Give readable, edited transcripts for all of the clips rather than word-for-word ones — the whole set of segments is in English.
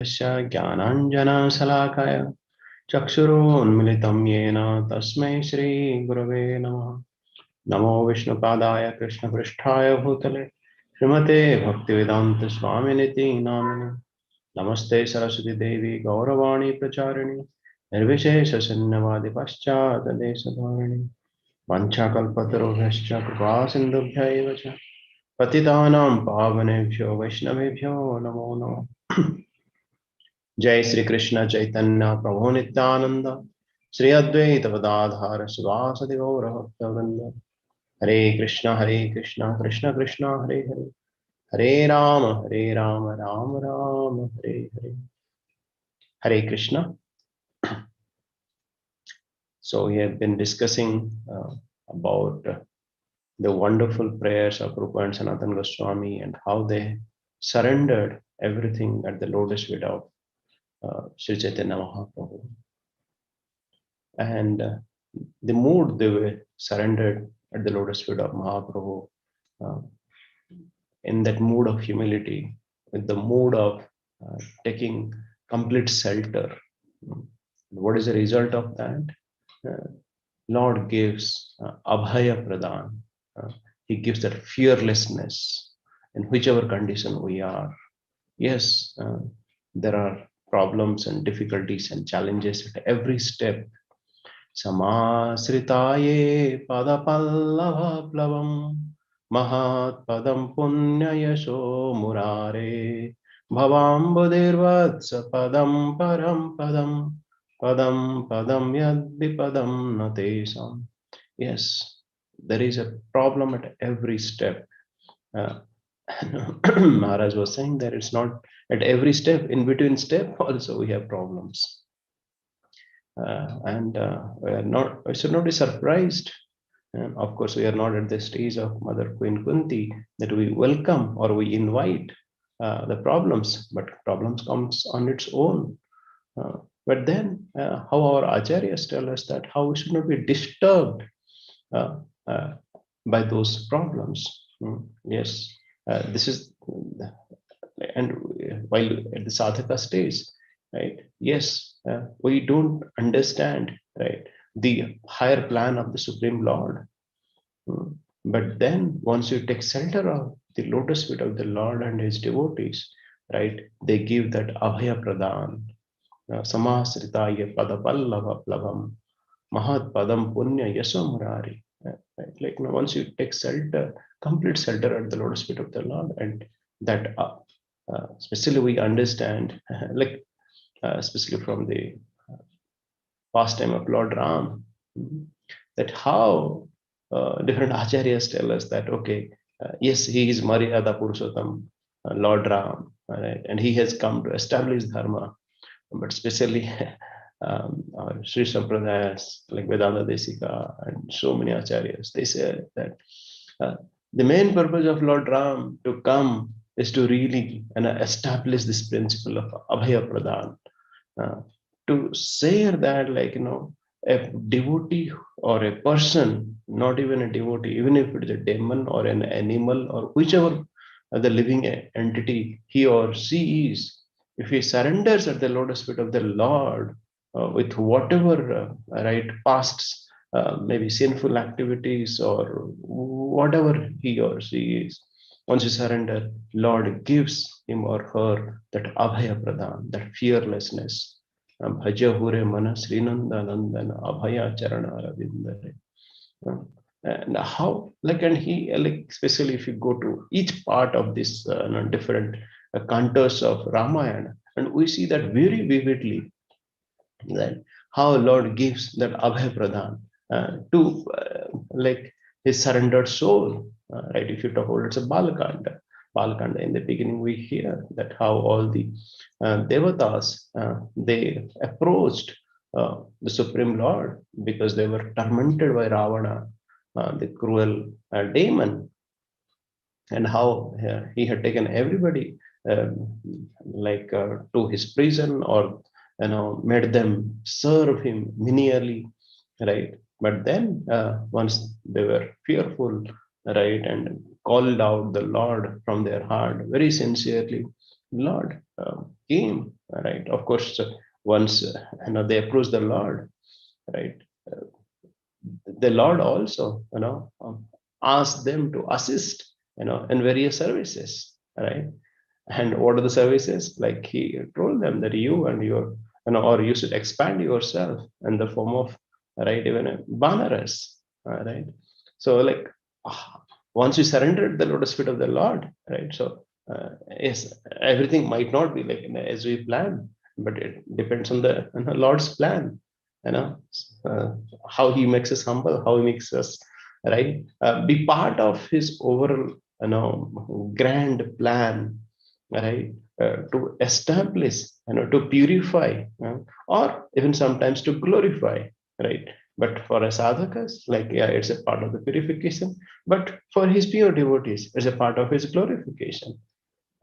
ज्ञानाञ्जनशलाकया चक्षुरुन्मिलितं येन तस्मै श्रीगुरवे नमः। नमो विष्णुपादाय कृष्णपृष्ठाय भूतले श्रीमते भक्तिवेदान्तस्वामिनिति नामिने। नमस्ते सरस्वती देवी गौरवाणी प्रचारिणि निर्विशेषशून्यवादि पाश्चात्यदेशधारिणि वञ्चाकल्पतरुभ्यश्च कृपा सिन्धुभ्य एव च पतितानां पावनेभ्यो वैष्णवेभ्यो नमो नमः। जय श्री कृष्ण चैतन्य प्रभु नित्यानंद श्री अद्वैत गदाधर शिवासदि गौरभक्तवृंद। हरे कृष्ण कृष्ण कृष्ण हरे हरे, हरे Ram Ram Ram Hare Hare. Hare Krishna. So we have been discussing about the wonderful prayers of Rupa and Sanatana Goswami and how they surrendered everything at the lotus feet of Sri Chaitanya Mahaprabhu. And the mood they were surrendered at the lotus feet of Mahaprabhu, uh, in that mood of humility, with the mood of taking complete shelter. What is the result of that? Uh, Lord gives Abhaya Pradhan. He gives that fearlessness in whichever condition we are. Yes, there are problems and difficulties and challenges at every step. Samasritaye padapallavaplavam mahatpadam punyayasho murare bhavambudirvatsa padam param padam padam padam yadvipadam natesam. Yes, there is a problem at every step. Uh, Maharaj was saying that it's not at every step, in between step also we have problems. And we should not be surprised. Of course, we are not at the stage of Mother Queen Kunti that we welcome or we invite the problems, but problems comes on its own. But then, how our acharyas tell us that how we should not be disturbed uh, uh, by those problems. Yes, this is, and while at the sadhaka stage, right? Yes, we don't understand, right, the higher plan of the Supreme Lord. Mm. But then, once you take shelter of the lotus feet of the Lord and His devotees, right, they give that Abhaya Pradhan, Samasritaya Padapallava Plavam, Mahat Padam Punya Yasomurari. Right? Like, once you take shelter, complete shelter at the lotus feet of the Lord, and that, especially we understand, like, especially from the pastime of Lord Ram, that how different acharyas tell us that, okay, yes, he is Maryada Purushottam, Lord Ram, right? And he has come to establish Dharma, but especially our Sri Sampradayas like Vedanta Desika and so many acharyas, they say that uh, the main purpose of Lord Ram to come is to really establish this principle of Abhaya Pradhan, uh, to say that, like, a devotee or a person, not even a devotee, even if it is a demon or an animal or whichever the living entity he or she is, if he surrenders at the lotus feet of the Lord with whatever right past maybe sinful activities or whatever he or she is, once you surrender, Lord gives him or her that abhaya pradhan, that fearlessness. Bhaja hure mana srinanda nandana abhaya charana ravindare. And how, like, and he, like, especially if you go to each part of this different cantos of Ramayana, and we see that very vividly, that how Lord gives that Abhay Pradhan to like his surrendered soul. Right? If you talk about, it's a Balakanda. Balakanda. In the beginning, we hear that how all the devatas they approached the Supreme Lord because they were tormented by Ravana, the cruel demon, and how he had taken everybody like to his prison, or made them serve him menially, right? But then once they were fearful, right, and called out the Lord from their heart very sincerely, Lord came right? Of course, once they approach the Lord, right? Uh, the Lord also, asked them to assist, in various services, right? And what are the services? Like he told them that you and your, or you should expand yourself in the form of, right, even a banaras, right? So, like, ah, once you surrender the lotus feet of the Lord, right? So, yes, everything might not be like as we plan, but it depends on the Lord's plan, you know, uh, how He makes us humble, how He makes us, right, be part of His overall, grand plan, right, to establish, to purify, or even sometimes to glorify, right? But for a sadhakas, like, yeah, it's a part of the purification, but for his pure devotees, it's a part of his glorification,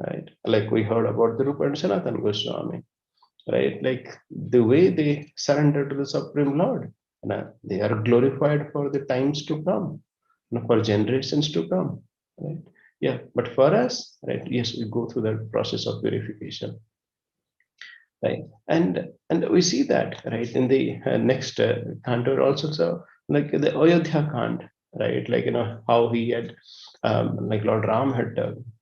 right? Like we heard about the Rupa and Sanatan Goswami, right? Like the way they surrender to the Supreme Lord, they are glorified for the times to come, for generations to come, right? Yeah, but for us, right? Yes, we go through that process of purification, right? And we see that, right, in the next canto also. So, like the Ayodhya Kand, right? Like, how he had, like Lord Ram had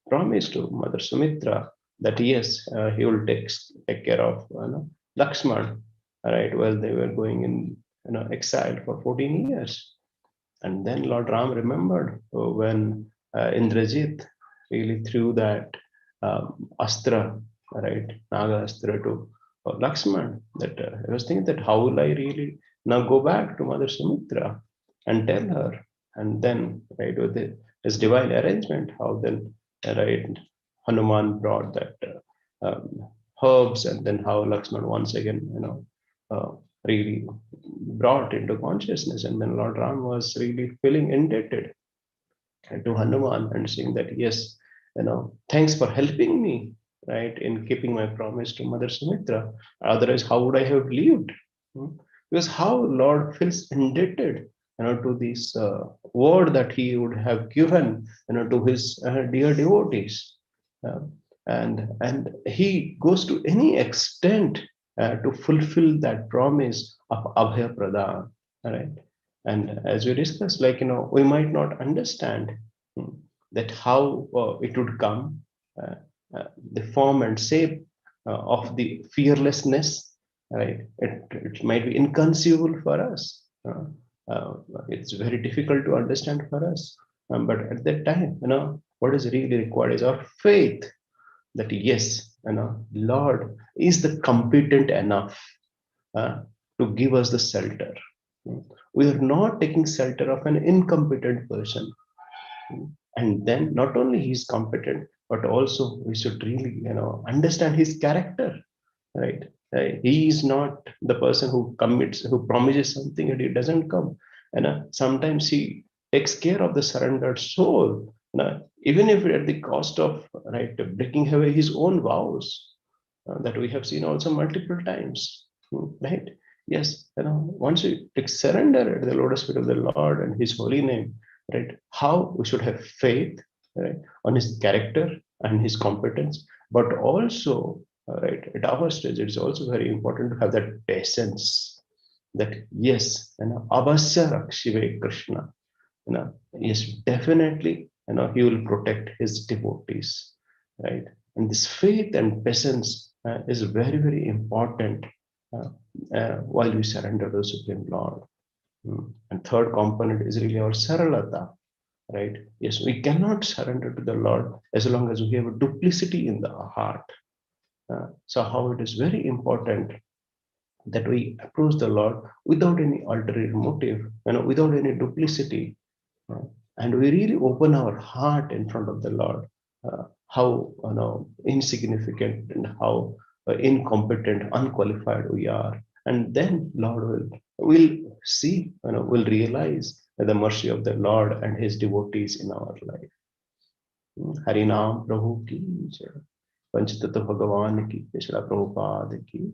promised to Mother Sumitra that yes, he will take care of, Lakshman, right, while they were going in, exile for 14 years. And then Lord Ram remembered when Indrajit really threw that astra, right, Naga astra to Lakshman. That I was thinking that how will I really now go back to Mother Sumitra and tell her, and then, right, with his divine arrangement, how then, right, Hanuman brought that herbs, and then how Lakshman once again, really brought into consciousness. And then Lord Ram was really feeling indebted to Hanuman and saying that, yes, thanks for helping me, right, in keeping my promise to Mother Sumitra. Otherwise, how would I have lived? Hmm? Because how Lord feels indebted, to this word that he would have given, to his dear devotees. Uh, and he goes to any extent to fulfill that promise of Abhaya Pradhan, right? And as we discussed, like, we might not understand, hmm, that how it would come, uh, the form and shape of the fearlessness, right? It might be inconceivable for us. Uh, it's very difficult to understand for us. But at that time, what is really required is our faith that yes, Lord is the competent enough uh, to give us the shelter. We are not taking shelter of an incompetent person. And then not only he's competent, but also we should really, understand his character, right? He is not the person who commits, who promises something and he doesn't come. And sometimes he takes care of the surrendered soul, even if at the cost of, right, breaking away his own vows, that we have seen also multiple times, right? Yes, once we take surrender at the lotus feet of the Lord and His holy name, right? How we should have faith, right, on His character and His competence, but also, right, at our stage, it's also very important to have that patience. That yes, Avasya Rakshive Krishna, yes, definitely, he will protect his devotees, right? And this faith and patience is very, very important uh, while we surrender to the Supreme Lord. And third component is really our saralata, right? Yes, we cannot surrender to the Lord as long as we have a duplicity in the heart. So, how it is very important that we approach the Lord without any ulterior motive, without any duplicity, uh, and we really open our heart in front of the Lord, how, insignificant and how incompetent, unqualified we are, and then Lord will see, will realize the mercy of the Lord and His devotees in our life. Harinam Prabhu ki जय, पंचतत्व भगवान की, श्रील प्रभुपाद की